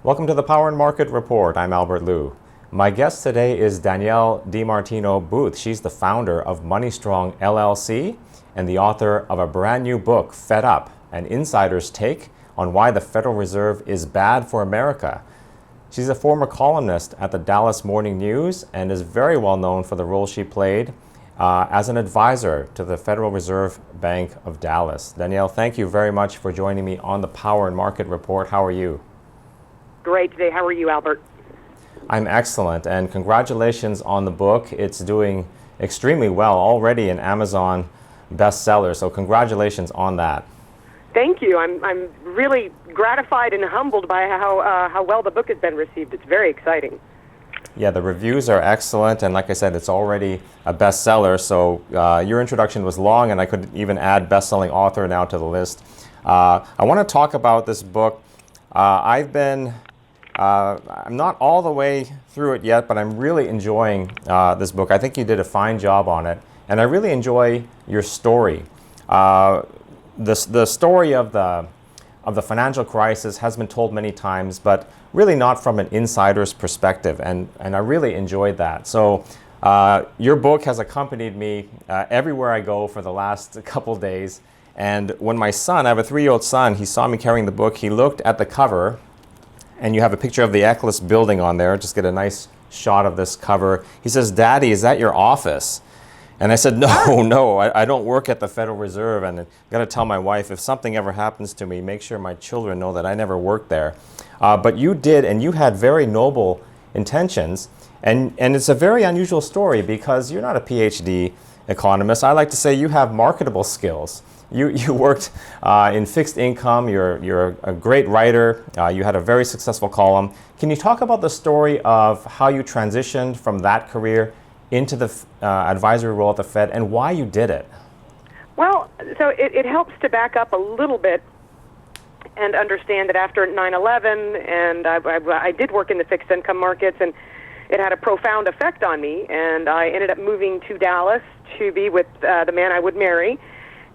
Welcome to the Power and Market Report. I'm Albert Liu. My guest today is Danielle DiMartino Booth. She's the founder of Money Strong LLC and the author of a brand new book, Fed Up, an insider's take on why the Federal Reserve is bad for America. She's a former columnist at the Dallas Morning News and is very well known for the role she played as an advisor to the Federal Reserve Bank of Dallas. Danielle, thank you very much for joining me on the Power and Market Report. How are you? Great today. How are you, Albert? I'm excellent, and congratulations on the book. It's doing extremely well, already an Amazon bestseller, so congratulations on that. Thank you. I'm really gratified and humbled by how well the book has been received. It's very exciting. Yeah, the reviews are excellent, and like I said, it's already a bestseller, so your introduction was long, and I could even add best-selling author now to the list. I want to talk about this book. I'm not all the way through it yet, but I'm really enjoying this book. I think you did a fine job on it, and I really enjoy your story. The story of the financial crisis has been told many times, but really not from an insider's perspective, and I really enjoyed that. So your book has accompanied me everywhere I go for the last couple days, and when my son, I have a 3-year-old son, he saw me carrying the book, he looked at the cover, and you have a picture of the Eccles building on there. Just get a nice shot of this cover. He says, "Daddy, is that your office?" And I said, no, I don't work at the Federal Reserve, and I've got to tell my wife, if something ever happens to me, make sure my children know that I never worked there. But you did, and you had very noble intentions, and it's a very unusual story because you're not a PhD economist. I like to say you have marketable skills. You worked in fixed income, you're a great writer, you had a very successful column. Can you talk about the story of how you transitioned from that career into the advisory role at the Fed and why you did it? Well, so it helps to back up a little bit and understand that after 9/11, and I did work in the fixed income markets, and it had a profound effect on me, and I ended up moving to Dallas to be with the man I would marry.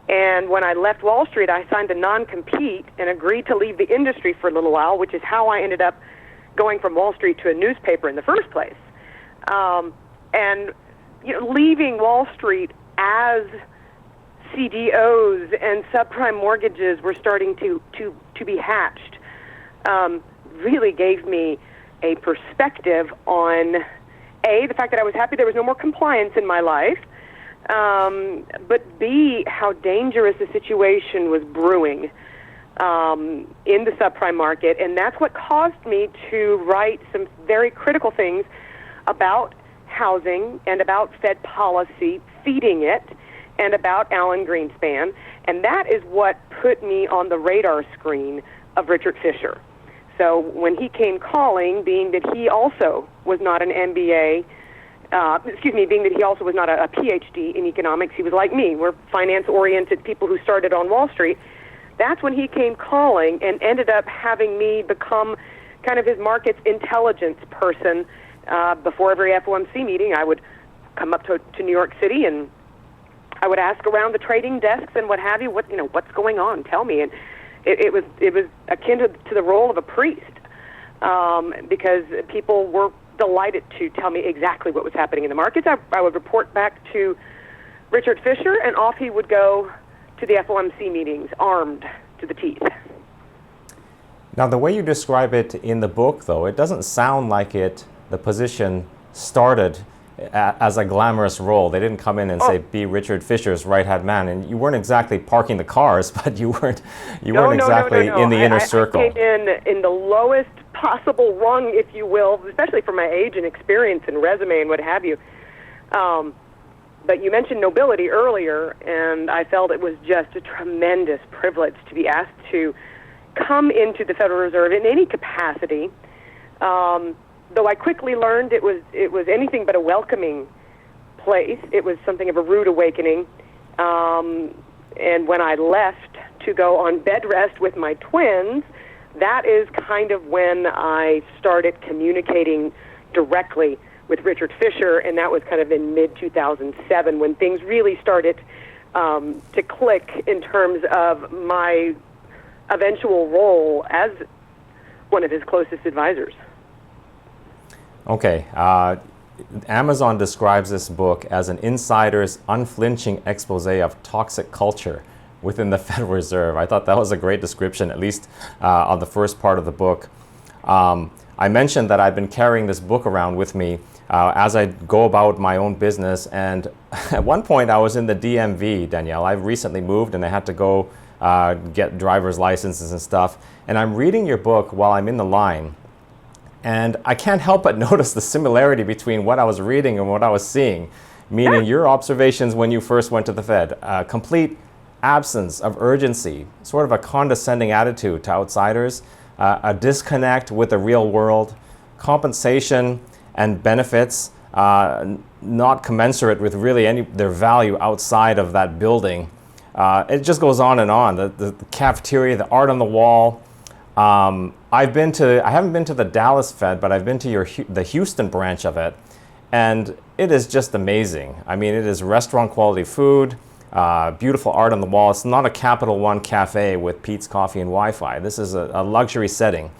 And when I left Wall Street, I signed a non-compete and agreed to leave the industry for a little while, which is how I ended up going from Wall Street to a newspaper in the first place. And leaving Wall Street as CDOs and subprime mortgages were starting to be hatched really gave me a perspective on, A, the fact that I was happy there was no more compliance in my life, but B, how dangerous the situation was brewing in the subprime market, and that's what caused me to write some very critical things about housing and about Fed policy, feeding it, and about Alan Greenspan, and that is what put me on the radar screen of Richard Fisher. So when he came calling, being that he also was not an MBA, being that he also was not a PhD in economics, he was like me. We're finance-oriented people who started on Wall Street. That's when he came calling and ended up having me become kind of his markets intelligence person. Before every FOMC meeting, I would come up to New York City and I would ask around the trading desks and what have you, what's going on? Tell me. And it was akin to the role of a priest because people were delighted to tell me exactly what was happening in the markets. I would report back to Richard Fisher, and off he would go to the FOMC meetings, armed to the teeth. Now, the way you describe it in the book, though, it doesn't sound like the position started as a glamorous role. They didn't come in and say, be Richard Fisher's right-hand man, and you weren't exactly parking the cars, but you weren't exactly in the inner circle. I came in the lowest possible rung, if you will, especially for my age and experience and resume and what have you. But you mentioned nobility earlier, and I felt it was just a tremendous privilege to be asked to come into the Federal Reserve in any capacity. Though I quickly learned it was anything but a welcoming place. It was something of a rude awakening. And when I left to go on bed rest with my twins, that is kind of when I started communicating directly with Richard Fisher, and that was kind of in mid-2007 when things really started to click in terms of my eventual role as one of his closest advisors. Okay. Amazon describes this book as an insider's unflinching expose of toxic culture within the Federal Reserve. I thought that was a great description, at least on the first part of the book. I mentioned that I've been carrying this book around with me as I go about my own business, and at one point I was in the DMV, Danielle. I've recently moved and I had to go get driver's licenses and stuff, and I'm reading your book while I'm in the line, and I can't help but notice the similarity between what I was reading and what I was seeing, meaning your observations when you first went to the Fed, complete absence of urgency, sort of a condescending attitude to outsiders, a disconnect with the real world, compensation and benefits not commensurate with really their value outside of that building. It just goes on and on. The cafeteria, the art on the wall. I haven't been to the Dallas Fed, but I've been to the Houston branch of it, and it is just amazing. I mean, it is restaurant quality food, beautiful art on the wall. It's not a Capital One cafe with Pete's Coffee and Wi-Fi. This is a luxury setting.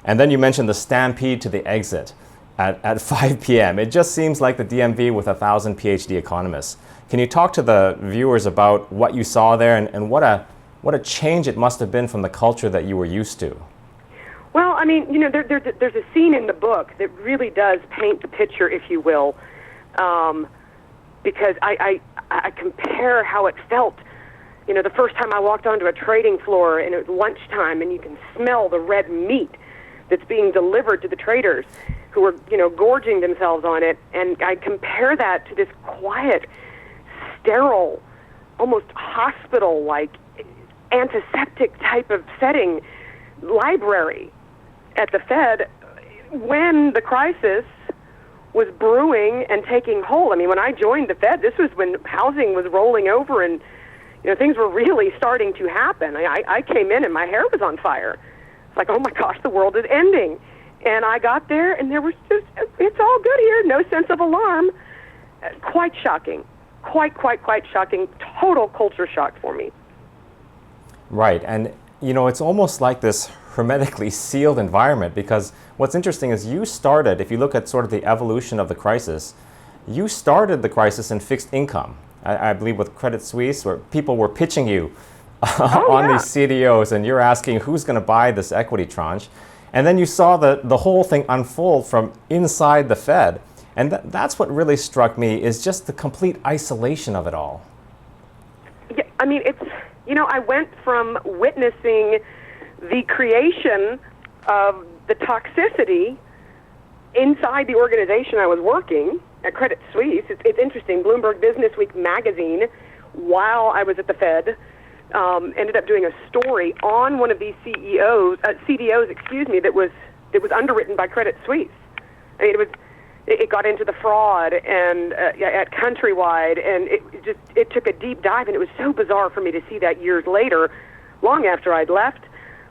And then you mentioned the stampede to the exit at 5 p.m. It just seems like the DMV with 1,000 PhD economists. Can you talk to the viewers about what you saw there and what a change it must have been from the culture that you were used to? Well, I mean, there's a scene in the book that really does paint the picture, if you will, because I compare how it felt, the first time I walked onto a trading floor and it was lunchtime and you can smell the red meat that's being delivered to the traders who are, gorging themselves on it. And I compare that to this quiet, sterile, almost hospital-like, antiseptic type of setting, library at the Fed when the crisis was brewing and taking hold. I mean, when I joined the Fed, this was when housing was rolling over and, things were really starting to happen. I came in and my hair was on fire. It's like, oh my gosh, the world is ending. And I got there and there was just, it's all good here, no sense of alarm. Quite shocking. Quite shocking. Total culture shock for me. Right, and it's almost like this hermetically sealed environment, because what's interesting is you started, if you look at sort of the evolution of the crisis, you started the crisis in fixed income. I believe with Credit Suisse, where people were pitching you on these CDOs, and you're asking who's going to buy this equity tranche. And then you saw the whole thing unfold from inside the Fed. And that's what really struck me, is just the complete isolation of it all. Yeah, I mean, it's, I went from witnessing the creation of the toxicity inside the organization I was working at Credit Suisse. It's interesting. Bloomberg Businessweek magazine, while I was at the Fed, ended up doing a story on one of these CDOs, that was underwritten by Credit Suisse. I mean, it got into the fraud and at Countrywide, and it took a deep dive, and it was so bizarre for me to see that years later, long after I'd left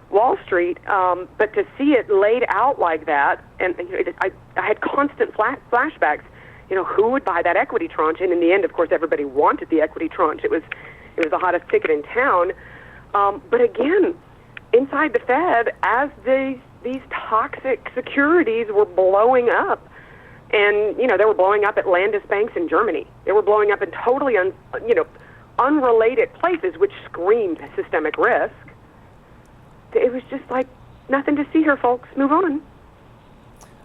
Wall Street, but to see it laid out like that, and I had constant flashbacks. Who would buy that equity tranche? And in the end, of course, everybody wanted the equity tranche. It was the hottest ticket in town. But again, inside the Fed, as these toxic securities were blowing up, and they were blowing up at Landesbanks in Germany. They were blowing up in totally unrelated places, which screamed systemic risk. It was just like nothing to see here, folks. Move on.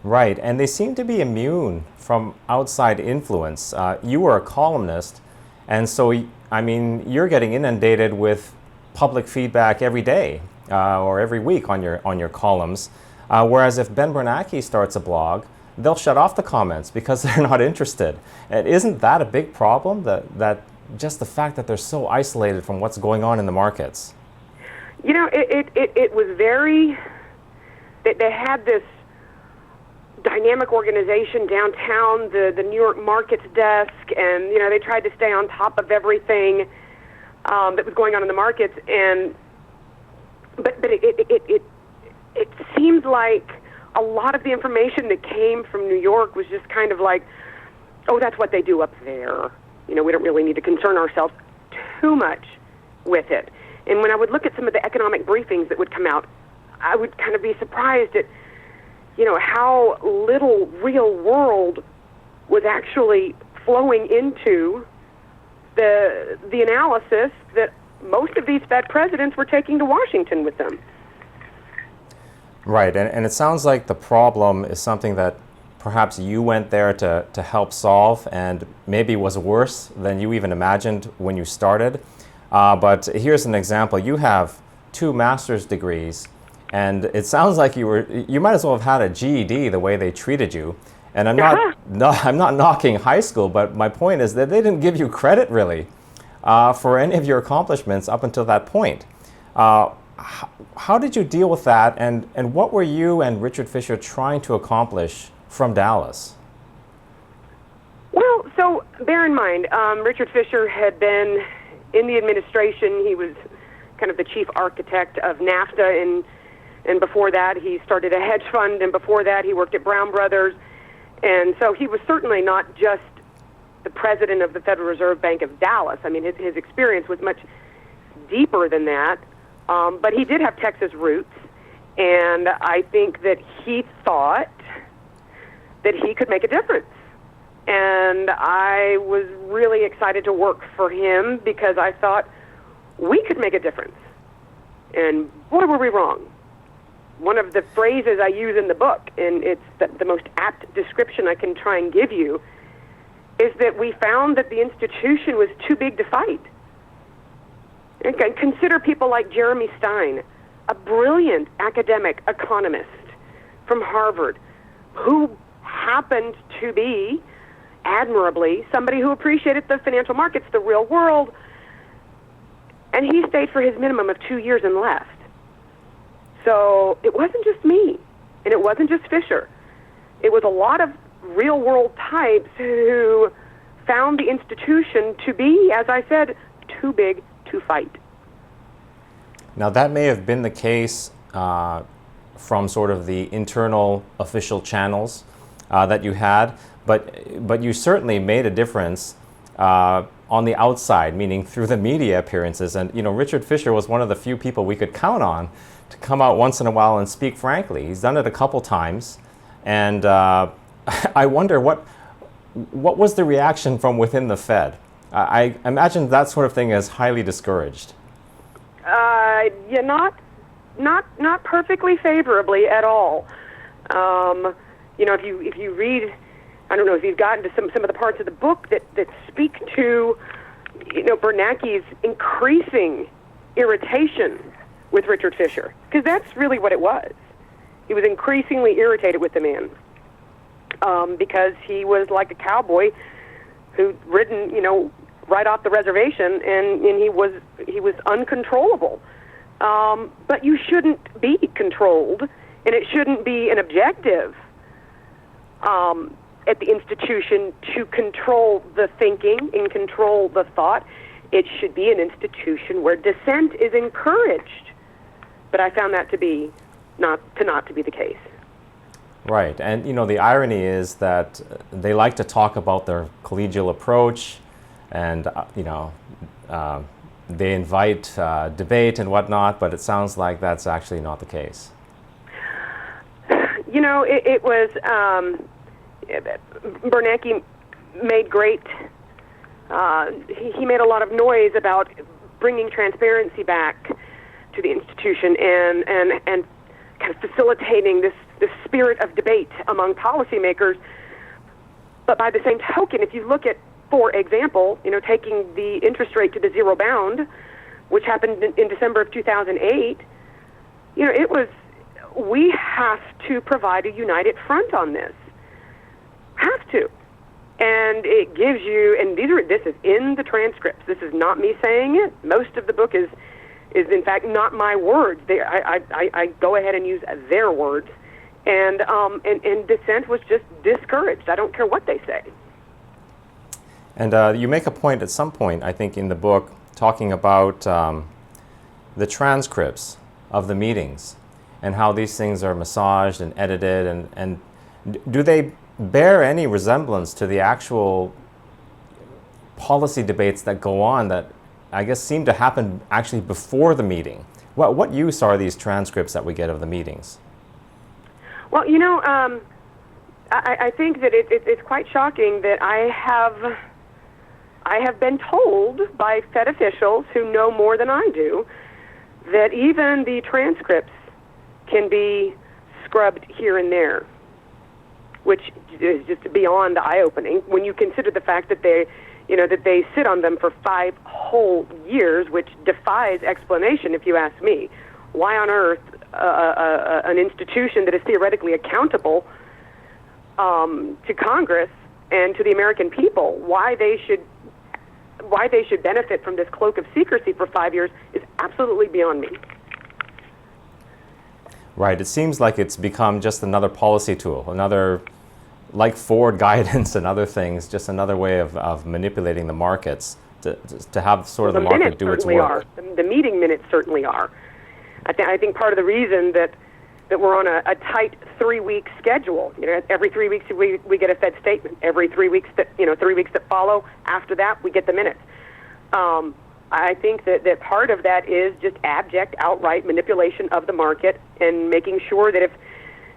Right, and they seem to be immune from outside influence. You were a columnist, and so, you're getting inundated with public feedback every day or every week on your columns, whereas if Ben Bernanke starts a blog, they'll shut off the comments because they're not interested. And isn't that a big problem, that just the fact that they're so isolated from what's going on in the markets? It was very, they had this dynamic organization downtown, the New York Markets desk, and they tried to stay on top of everything that was going on in the markets. But it seemed like a lot of the information that came from New York was just kind of like, oh, that's what they do up there. We don't really need to concern ourselves too much with it. And when I would look at some of the economic briefings that would come out, I would kind of be surprised at, how little real world was actually flowing into the analysis that most of these Fed presidents were taking to Washington with them. Right, and it sounds like the problem is something that perhaps you went there to help solve and maybe was worse than you even imagined when you started. But here's an example. You have 2 master's degrees, and it sounds like you might as well have had a GED the way they treated you. And I'm not knocking high school, but my point is that they didn't give you credit really for any of your accomplishments up until that point. How did you deal with that, and what were you and Richard Fisher trying to accomplish from Dallas? Well, so bear in mind, Richard Fisher had been in the administration. He was kind of the chief architect of NAFTA, and before that he started a hedge fund, and before that he worked at Brown Brothers. And so he was certainly not just the president of the Federal Reserve Bank of Dallas. I mean, his experience was much deeper than that. But he did have Texas roots, and I think that he thought that he could make a difference. And I was really excited to work for him because I thought we could make a difference. And boy, were we wrong. One of the phrases I use in the book, and it's the most apt description I can try and give you, is that we found that the institution was too big to fight. And consider people like Jeremy Stein, a brilliant academic economist from Harvard, who happened to be, admirably, somebody who appreciated the financial markets, the real world, and he stayed for his minimum of 2 years and left. So it wasn't just me, and it wasn't just Fisher. It was a lot of real-world types who found the institution to be, as I said, too big to fight. Now that may have been the case from sort of the internal official channels that you had, but you certainly made a difference on the outside, meaning through the media appearances. And Richard Fisher was one of the few people we could count on to come out once in a while and speak frankly. He's done it a couple times, and I wonder what was the reaction from within the Fed? I imagine that sort of thing is highly discouraged. Not perfectly favorably at all. If you read, I don't know if you've gotten to some of the parts of the book that speak to, Bernanke's increasing irritation with Richard Fisher, because that's really what it was. He was increasingly irritated with the man because he was like a cowboy who'd ridden, right off the reservation, and he was uncontrollable. But you shouldn't be controlled, and it shouldn't be an objective at the institution to control the thinking and control the thought. It should be an institution where dissent is encouraged. But I found that to be not to be the case. Right, and the irony is that they like to talk about their collegial approach, and they invite debate and whatnot, but it sounds like that's actually not the case. It was Bernanke made great. He made a lot of noise about bringing transparency back to the institution and kind of facilitating this spirit of debate among policymakers. But by the same token, if you look at, for example, taking the interest rate to the zero bound, which happened in December of 2008, it was, we have to provide a united front on this. Have to. And it gives you, and this is in the transcripts. This is not me saying it. Most of the book is in fact not my words. I go ahead and use their words. And dissent was just discouraged. I don't care what they say. And you make a point at some point, I think, in the book, talking about the transcripts of the meetings and how these things are massaged and edited. And do they bear any resemblance to the actual policy debates that go on that I guess seem to happen actually before the meeting, What use are these transcripts that we get of the meetings? Well, I think that it's quite shocking that I have been told by Fed officials who know more than I do that even the transcripts can be scrubbed here and there, which is just beyond eye-opening when you consider the fact that they sit on them for 5 whole years, which defies explanation, if you ask me. Why on earth an institution that is theoretically accountable to Congress and to the American people, why they should benefit from this cloak of secrecy for 5 years is absolutely beyond me. Right. It seems like it's become just another policy tool, another, like forward guidance and other things, just another way of manipulating the markets to have sort of the market do its work. The meeting minutes certainly are. I think part of the reason that we're on a tight 3-week schedule. Every 3 weeks we get a Fed statement. Every 3 weeks 3 weeks that follow after that we get the minutes. I think that part of that is just abject, outright manipulation of the market and making sure that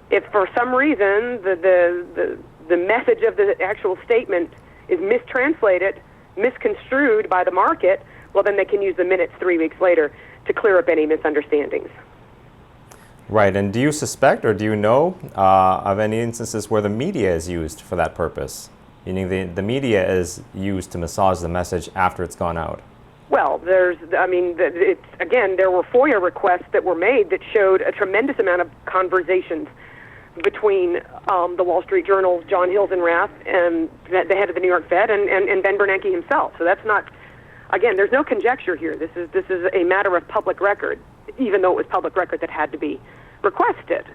if for some reason the message of the actual statement is mistranslated, misconstrued by the market, well, then they can use the minutes 3 weeks later to clear up any misunderstandings. Right, and do you suspect or do you know of any instances where the media is used for that purpose? Meaning the media is used to massage the message after it's gone out? Well, there were FOIA requests that were made that showed a tremendous amount of conversations between the Wall Street Journal's John Hilsenrath and the head of the New York Fed and Ben Bernanke himself. So that's not, again, there's no conjecture here. This is a matter of public record, even though it was public record that had to be requested.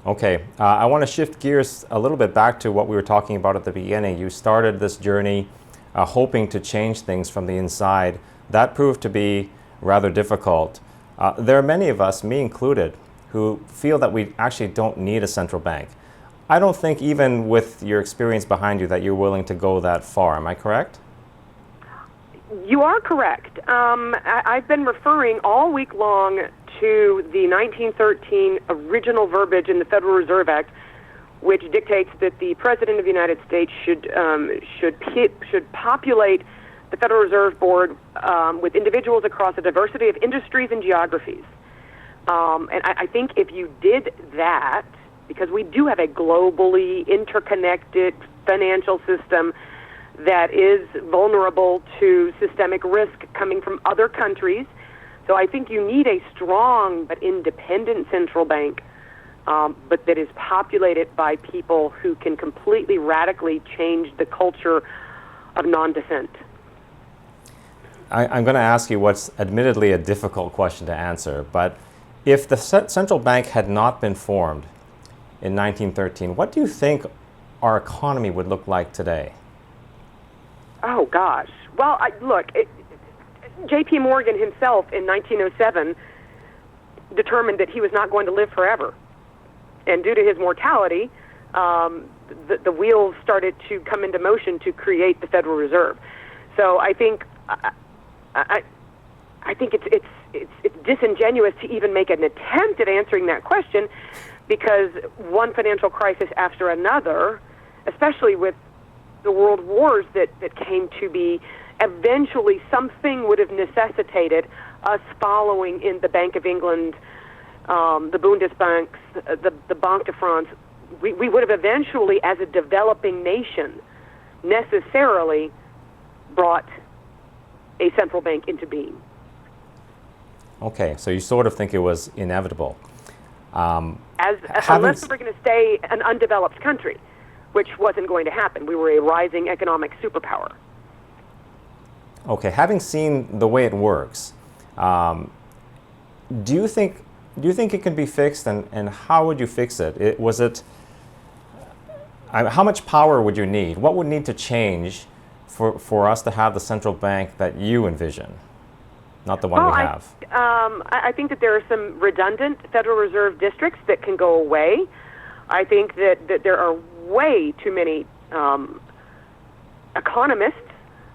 Okay, I want to shift gears a little bit back to what we were talking about at the beginning. You started this journey hoping to change things from the inside. That proved to be rather difficult. There are many of us, me included, who feel that we actually don't need a central bank. I don't think even with your experience behind you that you're willing to go that far. Am I correct? You are correct. I've been referring all week long to the 1913 original verbiage in the Federal Reserve Act, which dictates that the President of the United States should populate the Federal Reserve Board with individuals across a diversity of industries and geographies. And I think if you did that, because we do have a globally interconnected financial system that is vulnerable to systemic risk coming from other countries, so I think you need a strong but independent central bank, but that is populated by people who can completely radically change the culture of non-dissent. I'm going to ask you what's admittedly a difficult question to answer, but if the central bank had not been formed in 1913, what do you think our economy would look like today? Oh, gosh. Well, look, J.P. Morgan himself in 1907 determined that he was not going to live forever. And due to his mortality, the wheels started to come into motion to create the Federal Reserve. So I think it's disingenuous to even make an attempt at answering that question, because one financial crisis after another, especially with the world wars that came to be, eventually something would have necessitated us following in the Bank of England, the Bundesbanks, the Banque de France. We would have eventually, as a developing nation, necessarily brought a central bank into being. Okay, so you sort of think it was inevitable. Unless we were going to stay an undeveloped country, which wasn't going to happen. We were a rising economic superpower. Okay, having seen the way it works, do you think it can be fixed, and how would you fix it? How much power would you need? What would need to change for us to have the central bank that you envision, not the one we have? I think that there are some redundant Federal Reserve districts that can go away. I think that there are way too many economists.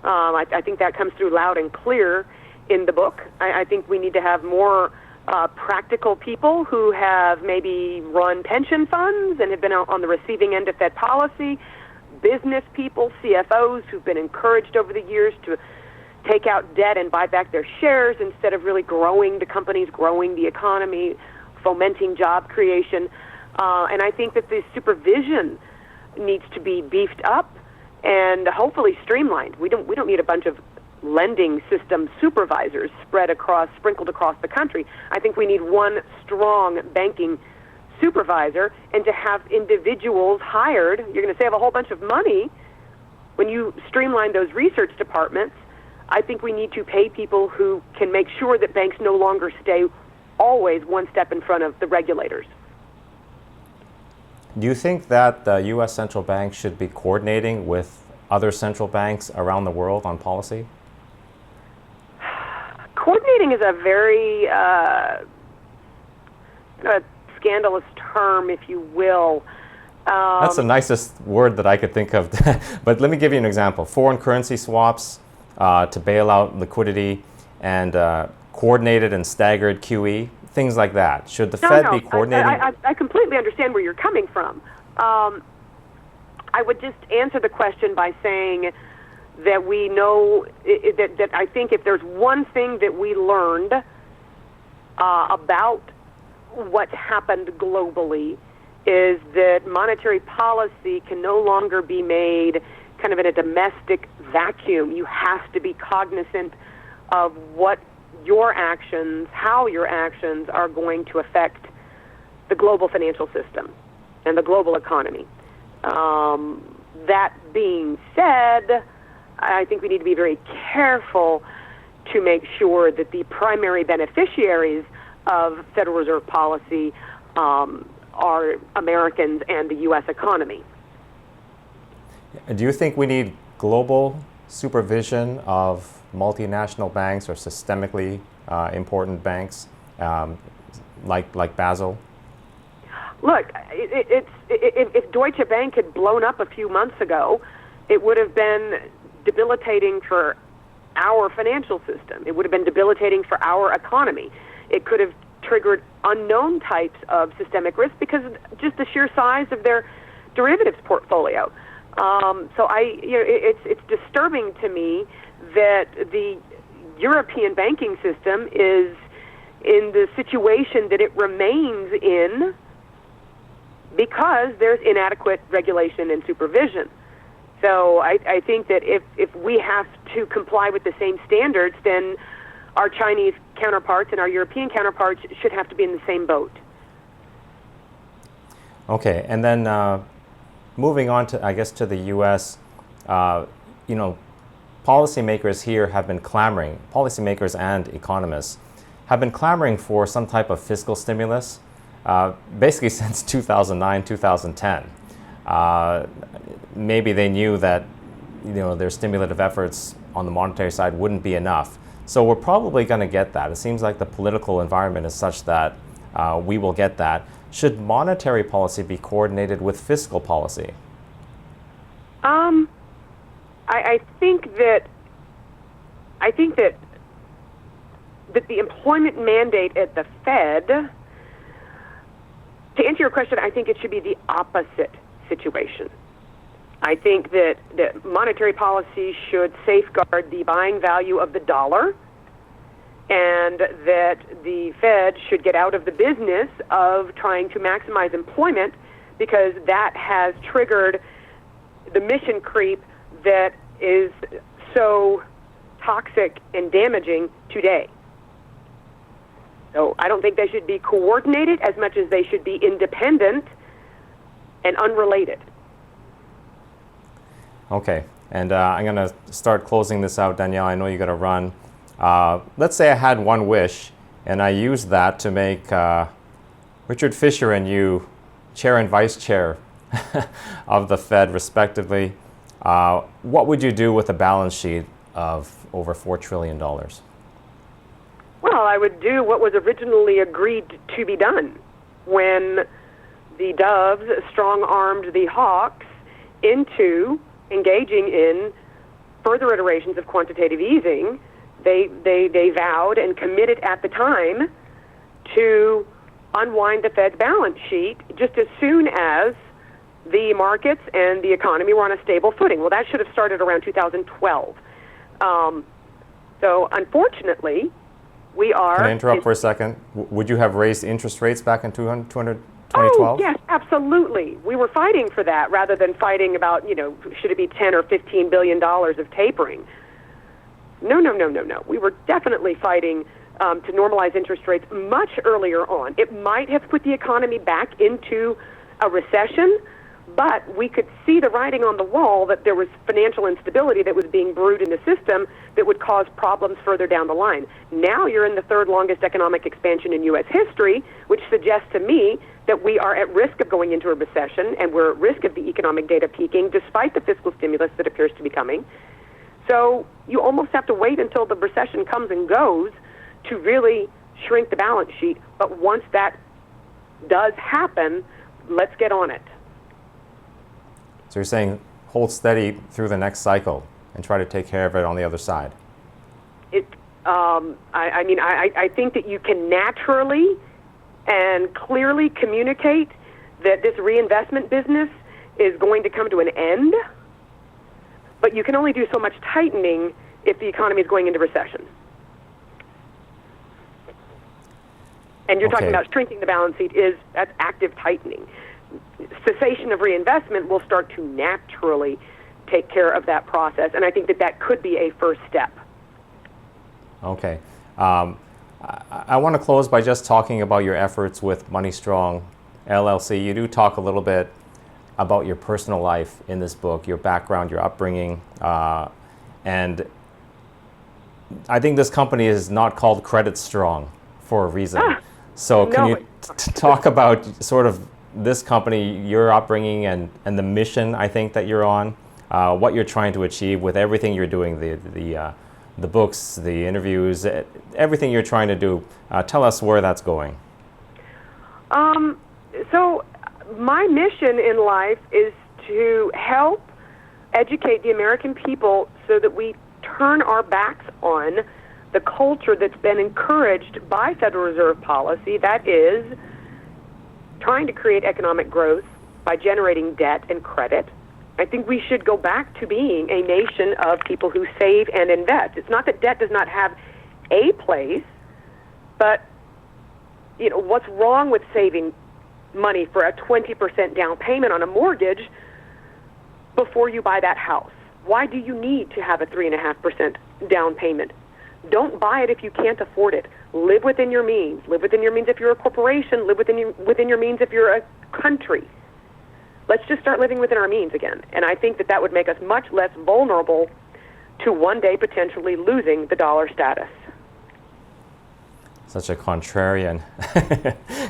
I think that comes through loud and clear in the book. I think we need to have more practical people who have maybe run pension funds and have been on the receiving end of Fed policy, business people, CFOs who've been encouraged over the years to take out debt and buy back their shares instead of really growing the companies, growing the economy, fomenting job creation. And I think that the supervision needs to be beefed up and hopefully streamlined. We don't need a bunch of lending system supervisors sprinkled across the country. I think we need one strong banking supervisor, and to have individuals hired. You're going to save a whole bunch of money when you streamline those research departments. I think we need to pay people who can make sure that banks no longer stay always one step in front of the regulators. Do you think that the U.S. central bank should be coordinating with other central banks around the world on policy? Coordinating is a very scandalous term, if you will. That's the nicest word that I could think of. But let me give you an example. Foreign currency swaps to bail out liquidity, and coordinated and staggered QE, things like that. Should the Fed be coordinating? I completely understand where you're coming from. I would just answer the question by saying that we know that I think if there's one thing that we learned about what's happened globally is that monetary policy can no longer be made kind of in a domestic vacuum. You have to be cognizant of what your actions, how your actions are going to affect the global financial system and the global economy. That being said, I think we need to be very careful to make sure that the primary beneficiaries of Federal Reserve policy are Americans and the U.S. economy. Do you think we need global supervision of multinational banks or systemically important banks like Basel? Look, if Deutsche Bank had blown up a few months ago, it would have been debilitating for our financial system. It would have been debilitating for our economy. It could have triggered unknown types of systemic risk because of just the sheer size of their derivatives portfolio. It's disturbing to me that the European banking system is in the situation that it remains in because there's inadequate regulation and supervision. So I think that if we have to comply with the same standards, then our Chinese counterparts and our European counterparts should have to be in the same boat. Okay, and then moving on to, I guess, to the U.S., policymakers here have been clamoring, policymakers and economists have been clamoring for some type of fiscal stimulus basically since 2009, 2010. Maybe they knew that their stimulative efforts on the monetary side wouldn't be enough. So we're probably going to get that. It seems like the political environment is such that we will get that. Should monetary policy be coordinated with fiscal policy? I think that the employment mandate at the Fed, to answer your question, I think it should be the opposite situation. I think that monetary policy should safeguard the buying value of the dollar, and that the Fed should get out of the business of trying to maximize employment, because that has triggered the mission creep that is so toxic and damaging today. So I don't think they should be coordinated as much as they should be independent and unrelated. Okay, and I'm going to start closing this out, Danielle. I know you got to run. Let's say I had one wish, and I used that to make Richard Fisher and you chair and vice chair of the Fed, respectively. What would you do with a balance sheet of over $4 trillion? Well, I would do what was originally agreed to be done when the doves strong-armed the hawks into engaging in further iterations of quantitative easing They vowed and committed at the time to unwind the Fed's balance sheet just as soon as the markets and the economy were on a stable footing. Well, that should have started around 2012. So unfortunately, we are... Can I interrupt for a second? Would you have raised interest rates back in 2012? Oh, yes, absolutely. We were fighting for that rather than fighting about, should it be 10 or $15 billion of tapering. No. We were definitely fighting to normalize interest rates much earlier on. It might have put the economy back into a recession, but we could see the writing on the wall that there was financial instability that was being brewed in the system that would cause problems further down the line. Now you're in the third longest economic expansion in U.S. history, which suggests to me that we are at risk of going into a recession, and we're at risk of the economic data peaking despite the fiscal stimulus that appears to be coming. So you almost have to wait until the recession comes and goes to really shrink the balance sheet. But once that does happen, let's get on it. So you're saying hold steady through the next cycle and try to take care of it on the other side. I think that you can naturally and clearly communicate that this reinvestment business is going to come to an end, but you can only do so much tightening if the economy is going into recession. And you're talking about shrinking the balance sheet, that's active tightening. Cessation of reinvestment will start to naturally take care of that process, and I think that could be a first step. Okay. I want to close by just talking about your efforts with Money Strong LLC. You do talk a little bit about your personal life in this book, your background, your upbringing, and I think this company is not called Credit Strong for a reason. So can you talk about sort of this company, your upbringing, and the mission I think that you're on, what you're trying to achieve with everything you're doing, the books, the interviews, everything you're trying to do. Tell us where that's going. So my mission in life is to help educate the American people so that we turn our backs on the culture that's been encouraged by Federal Reserve policy, that is trying to create economic growth by generating debt and credit. I think we should go back to being a nation of people who save and invest. It's not that debt does not have a place, but what's wrong with saving money for a 20% down payment on a mortgage before you buy that house? Why do you need to have a 3.5% down payment? Don't buy it if you can't afford it. Live within your means. Live within your means if you're a corporation. Live within your means if you're a country. Let's just start living within our means again. And I think that would make us much less vulnerable to one day potentially losing the dollar status. Such a contrarian.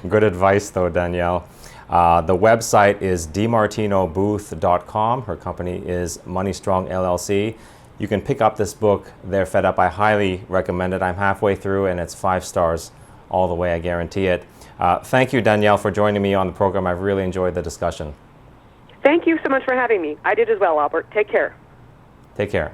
Good advice, though, Danielle. The website is DiMartinoBooth.com. Her company is Money Strong LLC. You can pick up this book, They're Fed Up. I highly recommend it. I'm halfway through, and it's 5 stars all the way. I guarantee it. Thank you, Danielle, for joining me on the program. I've really enjoyed the discussion. Thank you so much for having me. I did as well, Albert. Take care. Take care.